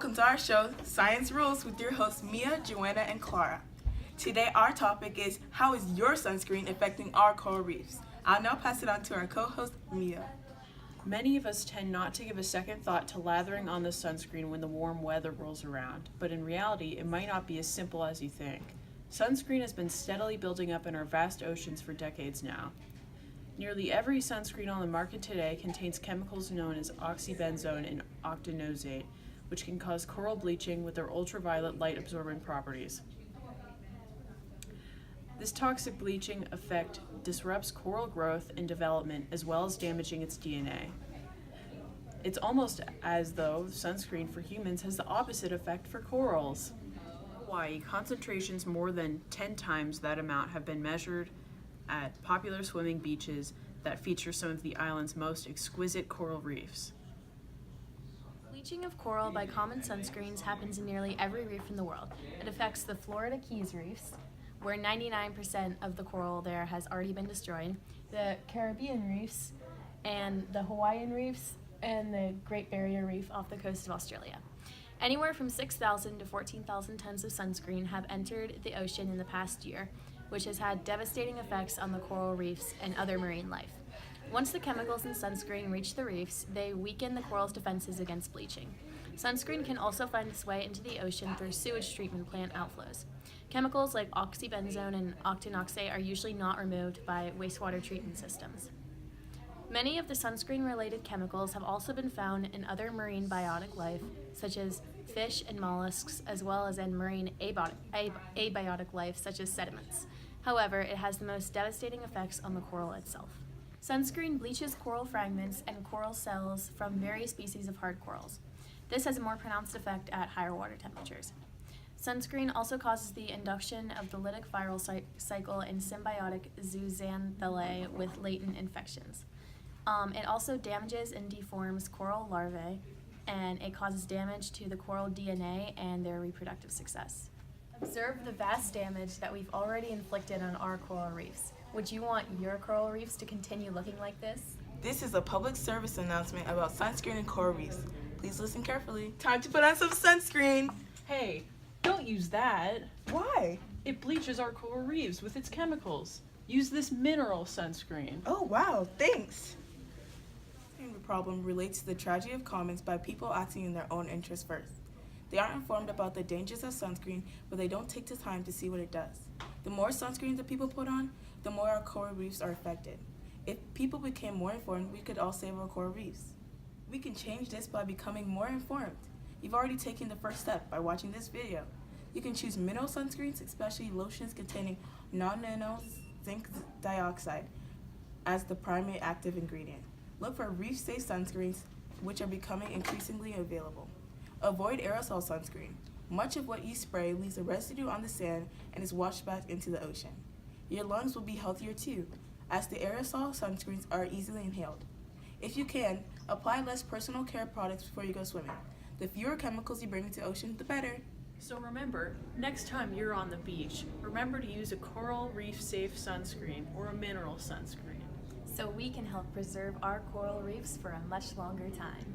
Welcome to our show, Science Rules, with your hosts Mia, Joanna, and Clara. Today our topic is, how is your sunscreen affecting our coral reefs? I'll now pass it on to our co-host Mia. Many of us tend not to give a second thought to lathering on the sunscreen when the warm weather rolls around, but in reality, it might not be as simple as you think. Sunscreen has been steadily building up in our vast oceans for decades now. Nearly every sunscreen on the market today contains chemicals known as oxybenzone and octinoxate, which can cause coral bleaching with their ultraviolet light absorbent properties. This toxic bleaching effect disrupts coral growth and development as well as damaging its DNA. It's almost as though sunscreen for humans has the opposite effect for corals. In Hawaii, concentrations more than 10 times that amount have been measured at popular swimming beaches that feature some of the island's most exquisite coral reefs. Bleaching of coral by common sunscreens happens in nearly every reef in the world. It affects the Florida Keys reefs, where 99% of the coral there has already been destroyed, the Caribbean reefs, and the Hawaiian reefs, and the Great Barrier Reef off the coast of Australia. Anywhere from 6,000 to 14,000 tons of sunscreen have entered the ocean in the past year, which has had devastating effects on the coral reefs and other marine life. Once the chemicals in sunscreen reach the reefs, they weaken the coral's defenses against bleaching. Sunscreen can also find its way into the ocean through sewage treatment plant outflows. Chemicals like oxybenzone and octinoxate are usually not removed by wastewater treatment systems. Many of the sunscreen-related chemicals have also been found in other marine biotic life, such as fish and mollusks, as well as in marine abiotic life, such as sediments. However, it has the most devastating effects on the coral itself. Sunscreen bleaches coral fragments and coral cells from various species of hard corals. This has a more pronounced effect at higher water temperatures. Sunscreen also causes the induction of the lytic viral cycle in symbiotic zooxanthellae with latent infections. It also damages and deforms coral larvae, and it causes damage to the coral DNA and their reproductive success. Observe the vast damage that we've already inflicted on our coral reefs. Would you want your coral reefs to continue looking like this? This is a public service announcement about sunscreen and coral reefs. Please listen carefully. Time to put on some sunscreen. Hey, don't use that. Why? It bleaches our coral reefs with its chemicals. Use this mineral sunscreen. Oh wow, thanks. The problem relates to the tragedy of comments by people acting in their own interest first. They aren't informed about the dangers of sunscreen, but they don't take the time to see what it does. The more sunscreen that people put on, the more our coral reefs are affected. If people became more informed, we could all save our coral reefs. We can change this by becoming more informed. You've already taken the first step by watching this video. You can choose mineral sunscreens, especially lotions containing non-nano zinc dioxide, as the primary active ingredient. Look for reef-safe sunscreens, which are becoming increasingly available. Avoid aerosol sunscreen. Much of what you spray leaves a residue on the sand and is washed back into the ocean. Your lungs will be healthier too, as the aerosol sunscreens are easily inhaled. If you can, apply less personal care products before you go swimming. The fewer chemicals you bring into the ocean, the better. So remember, next time you're on the beach, remember to use a coral reef safe sunscreen or a mineral sunscreen. So we can help preserve our coral reefs for a much longer time.